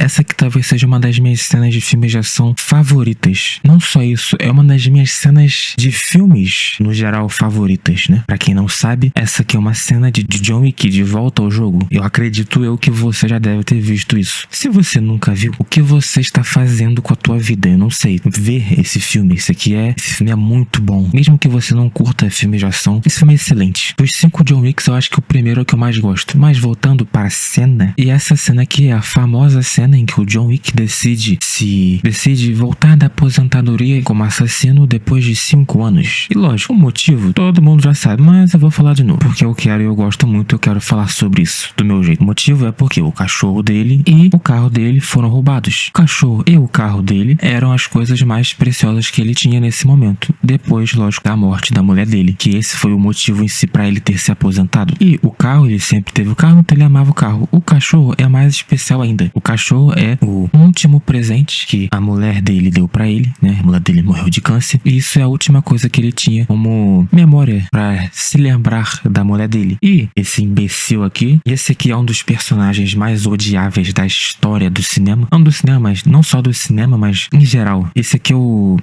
essa que talvez seja uma das minhas cenas de filmes de ação favoritas. Não só isso, é uma das minhas cenas de filmes, no geral, favoritas, né? Pra quem não sabe, essa aqui é uma cena de John Wick de volta ao jogo. Eu acredito que você já deve ter visto isso. Se você nunca viu, o que você está fazendo com a tua vida? Eu não sei. Ver esse filme. Esse filme é muito bom. Mesmo que você não curta filmes de ação, esse filme é excelente. Dos 5 John Wicks, eu acho que o primeiro é o que eu mais gosto. Mas voltando para a cena, e essa cena aqui é a famosa cena em que o John Wick decide voltar da aposentadoria como assassino depois de 5 anos. E lógico, o motivo todo mundo já sabe, mas eu vou falar de novo, porque eu quero e eu gosto muito, eu quero falar sobre isso do meu jeito. O motivo é porque o cachorro dele e o carro dele foram roubados. O cachorro e o carro dele eram as coisas mais preciosas que ele tinha nesse momento. Depois, lógico, da morte da mulher dele, que esse foi o motivo em si pra ele ter se aposentado. E o carro, ele sempre teve o carro, então ele amava o carro. O cachorro é mais especial ainda. O cachorro é o último presente que a mulher dele deu pra ele, né? A mulher dele morreu de câncer. E isso é a última coisa que ele tinha como memória pra se lembrar da mulher dele. E esse imbecil aqui, esse aqui é um dos personagens mais odiáveis da história do cinema. Não do cinema, mas não só do cinema, mas em geral. Esse aqui é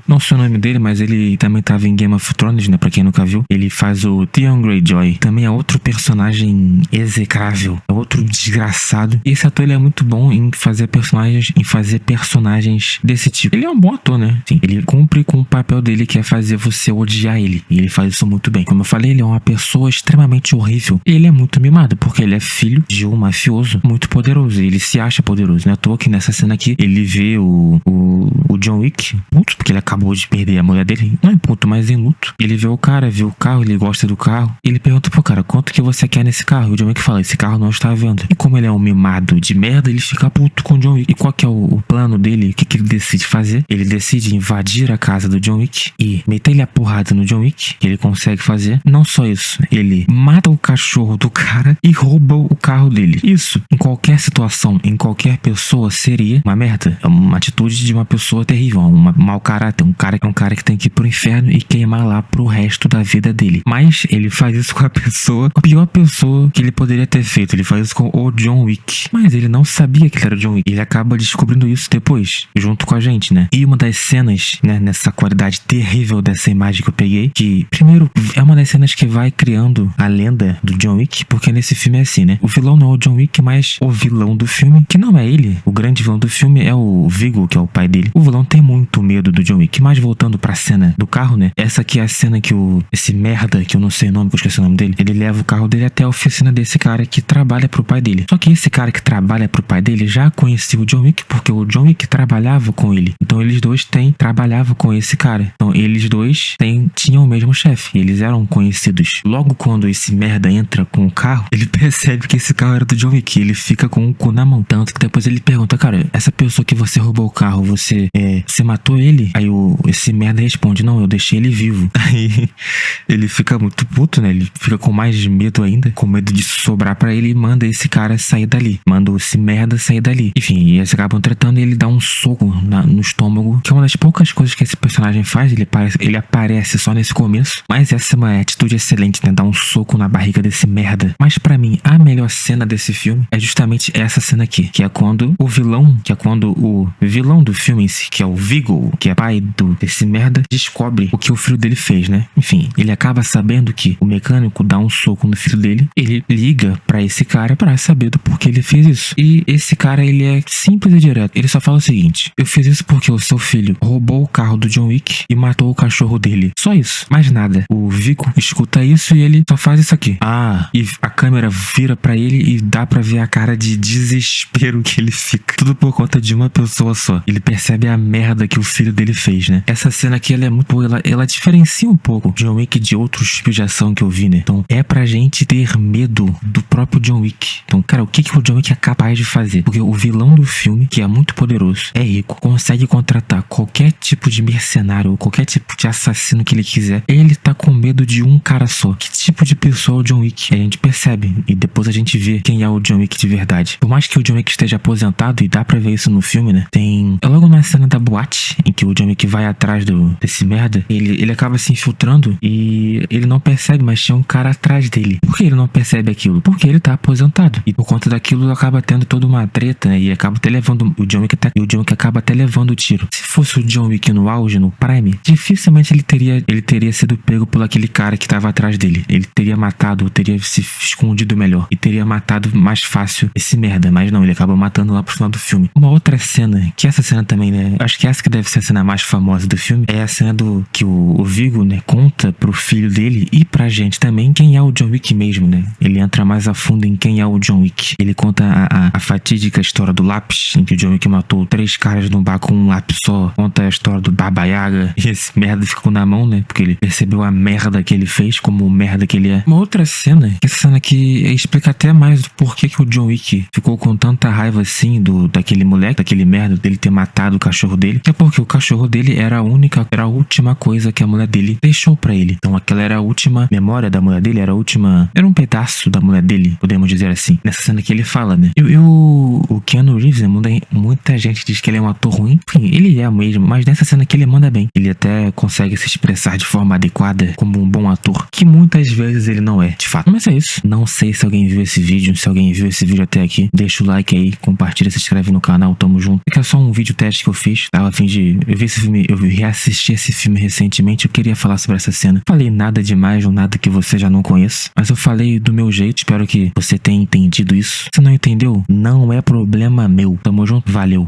não sei o nome dele, mas ele também tava em Game of Thrones, né? Pra quem nunca viu. Ele faz o Theon Greyjoy. Também é outro personagem execrável. É outro desgraçado. E esse ator, ele é muito bom em fazer personagens desse tipo. Ele é um bom ator, né? Sim, ele cumpre com o papel dele, que é fazer você odiar ele. E ele faz isso muito bem. Como eu falei, ele é uma pessoa extremamente horrível. E ele é muito mimado, porque ele é filho de um mafioso muito poderoso. E ele se acha poderoso, né? À toa que nessa cena aqui, ele vê o John Wick puto, porque ele acabou de perder a mulher dele. Não em puto, mas em luto. Ele vê o cara, vê o carro, ele gosta do carro. Ele pergunta pro cara, quanto que você quer nesse carro? E o John Wick fala, esse carro não está à venda. E como ele é um mimado de merda, ele fica puto com o John Wick. E qual que é o plano dele? O que ele decide fazer? Ele decide invadir a casa do John Wick e meter-lhe a porrada no John Wick. Ele consegue fazer. Não só isso, ele mata o cachorro do cara e rouba o carro dele. Isso, em qualquer situação, em qualquer pessoa, seria uma merda. É uma atitude de uma pessoa terrível, um mau caráter. Um cara que tem que ir pro inferno e queimar lá pro resto da vida dele. Mas ele faz isso com a pior pessoa que ele poderia ter feito. Ele faz isso com o John Wick. Mas ele não sabia que ele era o John Wick. Ele acaba descobrindo isso depois, junto com a gente, né? E uma das cenas, né, nessa qualidade terrível dessa imagem que eu peguei, que primeiro é uma das cenas que vai criando a lenda do John Wick, porque nesse filme é assim, né? O vilão não é o John Wick, mas o vilão do filme, que não é ele. O grande vilão do filme é o Viggo, que é o pai dele. O vilão tem muito medo do John Wick. Mas voltando pra cena do carro, né? Essa aqui é a cena que esse merda, que eu não sei o nome, que eu esqueci o nome dele, ele leva o carro dele até a oficina desse cara que trabalha pro pai dele. Só que esse cara que trabalha pro pai dele já conhecia o John Wick, porque o John Wick trabalhava com ele. Então eles dois trabalhavam com esse cara. Então eles dois tinham o mesmo chefe. Eles eram conhecidos. Logo quando esse merda entra com o carro, ele percebe que esse carro era do John Wick. Ele fica com o cu na mão. Tanto que depois ele pergunta, cara, essa pessoa que você roubou o carro, você matou ele? Aí esse merda responde, não, eu deixei ele vivo. Aí ele fica muito puto, né? Ele fica com mais medo ainda, com medo de sobrar pra ele, e manda esse cara sair dali. Manda esse merda sair dali. Enfim, e eles acabam tratando e ele dá um soco no estômago, que é uma das poucas coisas que esse personagem faz. Ele aparece só nesse começo, mas essa é uma atitude excelente, né? Dar um soco na barriga desse merda. Mas pra mim, a melhor cena desse filme é justamente essa cena aqui, que é quando o vilão do filme em si, que é o Viggo, que é pai desse merda, descobre o que o filho dele fez, né? Enfim, ele acaba sabendo que o mecânico dá um soco no filho dele, ele liga pra esse cara pra saber do porquê ele fez isso. E esse cara, ele é simples e direto. Ele só fala o seguinte, eu fiz isso porque o seu filho roubou o carro do John Wick e matou o cachorro dele. Só isso, mais nada. O Viggo escuta isso e ele só faz isso aqui. E a câmera vira pra ele e dá pra ver a cara de desespero que ele fica. Tudo por conta de uma pessoa só. Ele percebe a merda que o filho dele fez, né? Essa cena aqui, ela é muito boa. Ela diferencia um pouco John Wick de outros tipos de ação que eu vi, né? Então, é pra gente ter medo do próprio John Wick. Então, cara, o que o John Wick é capaz de fazer? Porque o vilão do filme, que é muito poderoso, é rico, consegue contratar qualquer tipo de mercenário ou qualquer tipo de assassino que ele quiser. Ele tá com medo de um cara só. Que tipo de pessoa é o John Wick? A gente percebe e depois a gente vê quem é o John Wick de verdade. Por mais que o John Wick esteja aposentado, e dá pra ver isso no filme, né? É logo na cena da boate, em que o John Wick vai atrás desse merda, ele acaba se infiltrando e ele não percebe, mas tinha um cara atrás dele. Por que ele não percebe aquilo? Porque ele tá aposentado. E por conta daquilo acaba tendo toda uma treta, né? E acaba até levando o John Wick, e o John Wick acaba até levando o tiro. Se fosse o John Wick no auge, no Prime, dificilmente ele teria sido pego por aquele cara que tava atrás dele. Ele teria matado, teria se escondido melhor e teria matado mais fácil esse merda, mas não, ele acaba matando lá pro final do filme. Uma outra cena, que essa cena também, né, acho que essa que deve ser a cena mais famosa do filme, é a cena do que o Viggo, né, conta pro filho dele e pra gente também quem é o John Wick mesmo, né? Ele entra mais a fundo em quem é o John Wick. Ele conta a fatídica história do lápis, em que o John Wick matou 3 caras num bar com um lápis só. Conta a história do Baba Yaga, e esse merda ficou na mão, né? Porque ele percebeu a merda que ele fez, como o merda que ele é. Uma outra cena, essa cena que explica até mais do porquê que o John Wick ficou com tanta raiva assim daquele moleque, daquele merda dele ter matado o cachorro dele. É porque o cachorro dele era a última coisa que a mulher dele deixou pra ele. Então aquela era a última memória da mulher dele, era um pedaço da mulher dele, podemos dizer assim. Nessa cena que ele fala, né? O Keanu Reeves, muita gente diz que ele é um ator ruim. Enfim, ele é mesmo, mas nessa cena que ele manda bem. Ele até consegue se expressar de forma adequada como um bom ator, que muitas vezes ele não é, de fato. Mas é isso. Não sei se alguém viu esse vídeo, se alguém viu esse vídeo até aqui, deixa o like aí, compartilha, se inscreve no canal, tamo junto. Fica só um vídeo teste que eu fiz, tava a fim de... Eu vi esse filme, eu reassisti esse filme recentemente, eu queria falar sobre essa cena. Falei nada demais ou nada que você já não conheça, mas eu falei do meu jeito, espero que você tenha entendido isso. Se não entendeu, não é problema meu. Tamo junto, valeu.